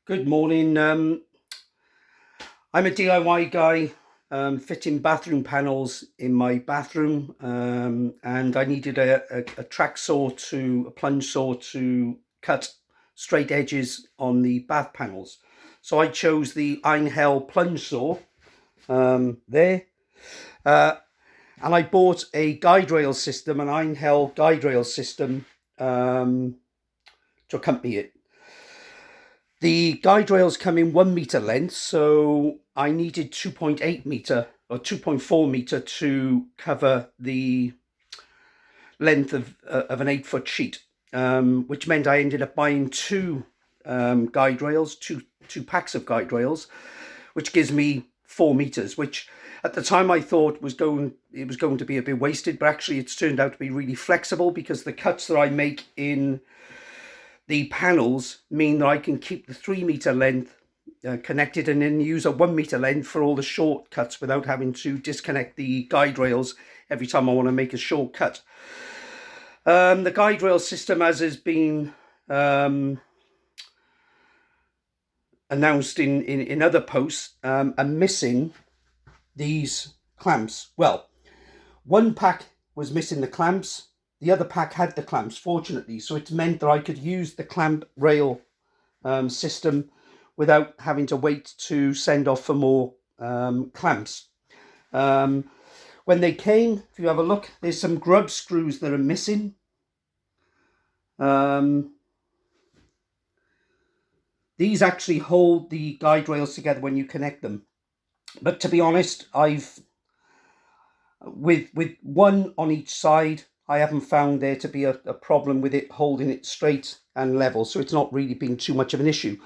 Good morning. I'm a DIY guy fitting bathroom panels in my bathroom, and I needed a track saw a plunge saw to cut straight edges on the bath panels. So I chose the Einhell plunge saw there, uh, and I bought a guide rail system, an Einhell guide rail system to accompany it. The guide rails come in 1 meter length, so I needed 2.8 meter or 2.4 meter to cover the length of an 8 foot sheet, which meant I ended up buying two guide rails, two packs of guide rails, which gives me 4 meters, which at the time I thought it was going to be a bit wasted, but actually it's turned out to be really flexible because the cuts that I make in the panels mean that I can keep the 3 meter length connected and then use a 1 meter length for all the short cuts without having to disconnect the guide rails every time I want to make a short cut. The guide rail system, as has been announced in other posts, are missing these clamps. Well, one pack was missing the clamps. The other pack had the clamps, fortunately, so it meant that I could use the clamp rail system without having to wait to send off for more clamps. When they came, if you have a look, there's some grub screws that are missing. These actually hold the guide rails together when you connect them. But to be honest, with one on each side, I haven't found there to be a problem with it holding it straight and level, so it's not really been too much of an issue.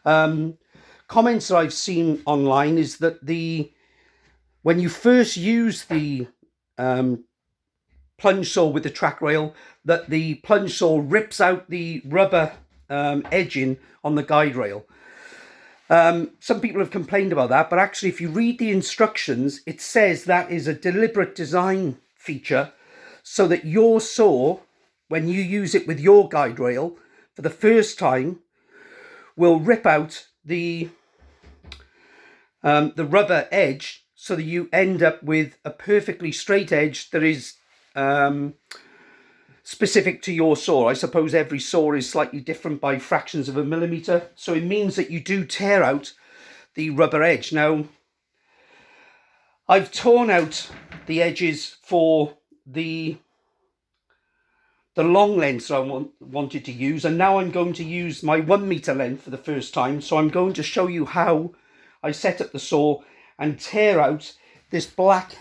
Comments that I've seen online is that when you first use the plunge saw with the track rail, that the plunge saw rips out the rubber edging on the guide rail. Some people have complained about that, but actually if you read the instructions, it says that is a deliberate design feature so that your saw, when you use it with your guide rail for the first time, will rip out the rubber edge so that you end up with a perfectly straight edge that is specific to your saw. I suppose every saw is slightly different by fractions of a millimeter, so it means that you do tear out the rubber edge. Now, I've torn out the edges for the long lengths I wanted to use, and now I'm going to use my 1 meter length for the first time. So I'm going to show you how I set up the saw and tear out this black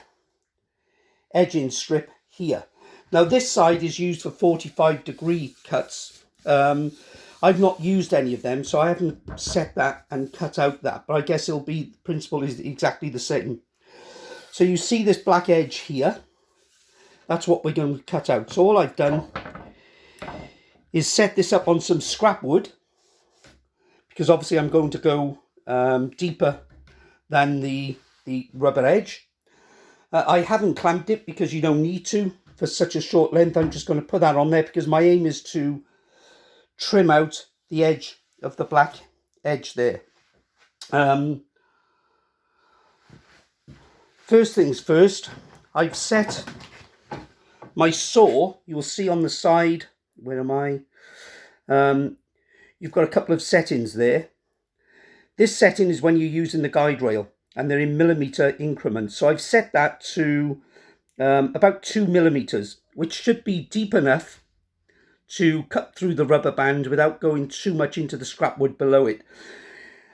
edging strip here. Now this side is used for 45-degree cuts. I've not used any of them, so I haven't set that and cut out that, but I guess the principle is exactly the same. So you see this black edge here. That's what we're going to cut out. So all I've done is set this up on some scrap wood, because obviously I'm going to go deeper than the rubber edge. I haven't clamped it because you don't need to for such a short length. I'm just going to put that on there because my aim is to trim out the edge of the black edge there. First things first, I've set my saw. You'll see on the side, where am I? You've got a couple of settings there. This setting is when you're using the guide rail, and they're in millimeter increments. So I've set that to about 2 millimeters, which should be deep enough to cut through the rubber band without going too much into the scrap wood below it.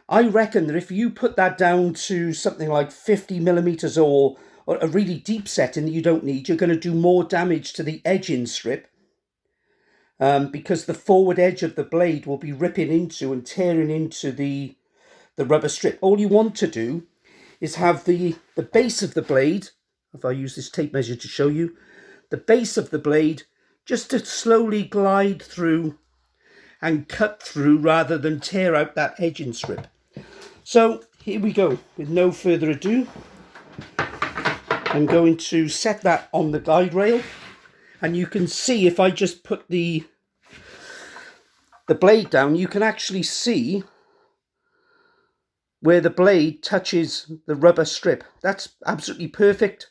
I reckon that if you put that down to something like 50 millimeters or a really deep setting that you don't need, you're going to do more damage to the edging strip, because the forward edge of the blade will be ripping into and tearing into the rubber strip. All you want to do is have the base of the blade, if I use this tape measure to show you, the base of the blade just to slowly glide through and cut through rather than tear out that edging strip. So here we go. With no further ado, I'm going to set that on the guide rail, and you can see if I just put the blade down, you can actually see where the blade touches the rubber strip. That's absolutely perfect.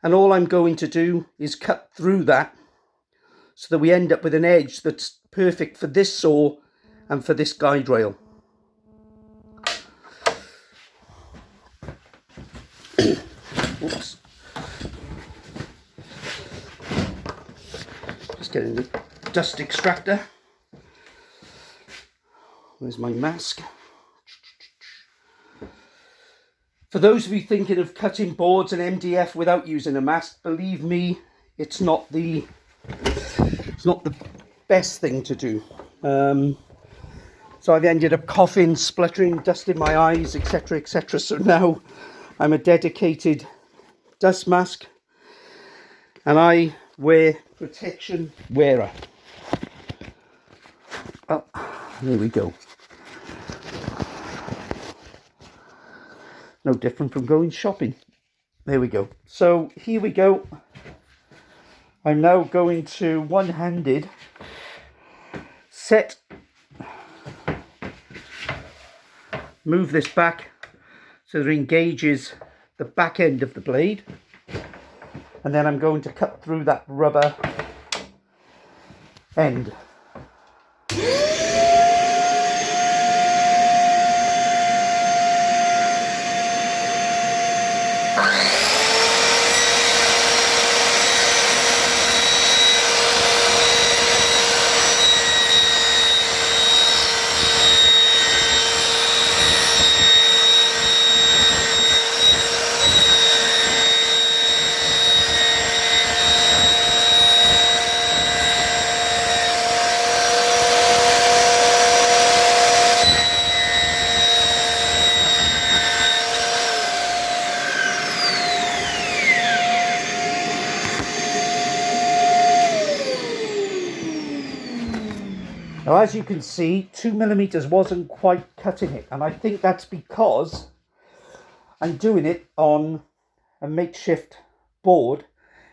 And all I'm going to do is cut through that so that we end up with an edge that's perfect for this saw and for this guide rail. Oops. Just getting the dust extractor. Where's my mask? For those of you thinking of cutting boards and MDF without using a mask, believe me, it's not the best thing to do. So I've ended up coughing, spluttering, dust in my eyes, etc., etc. So now I'm a dedicated dust mask, and I wear protection wearer. Oh, there we go. No different from going shopping. There we go. So here we go. I'm now going to one-handed move this back so that it engages the back end of the blade, and then I'm going to cut through that rubber end. Now, as you can see, 2mm wasn't quite cutting it, and I think that's because I'm doing it on a makeshift board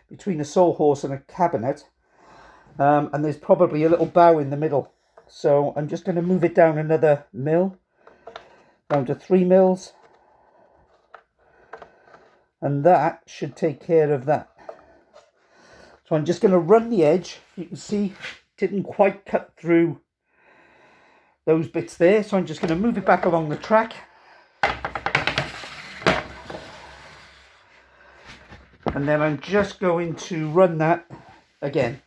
between a sawhorse and a cabinet, and there's probably a little bow in the middle. So I'm just going to move it down another mil, down to 3 mils, and that should take care of that. So I'm just going to run the edge. You can see didn't quite cut through those bits there, so I'm just going to move it back along the track, and then I'm just going to run that again.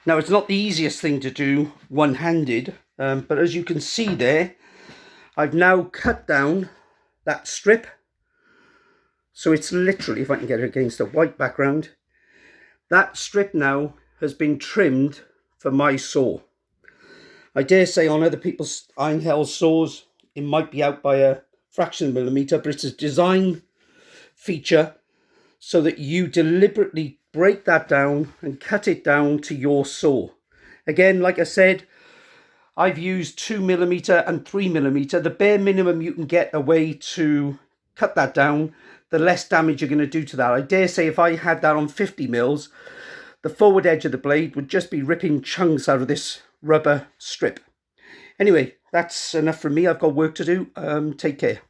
Now, it's not the easiest thing to do one-handed, but as you can see there, I've now cut down that strip. So it's literally, if I can get it against a white background, that strip now has been trimmed for my saw. I dare say on other people's Einhell saws, it might be out by a fraction of a millimetre, but it's a design feature so that you deliberately break that down and cut it down to your saw. Again, like I said, I've used 2mm and 3mm. The bare minimum you can get away to cut that down, the less damage you're going to do to that. I dare say if I had that on 50 mils, the forward edge of the blade would just be ripping chunks out of this rubber strip. Anyway, that's enough from me. I've got work to do. Take care.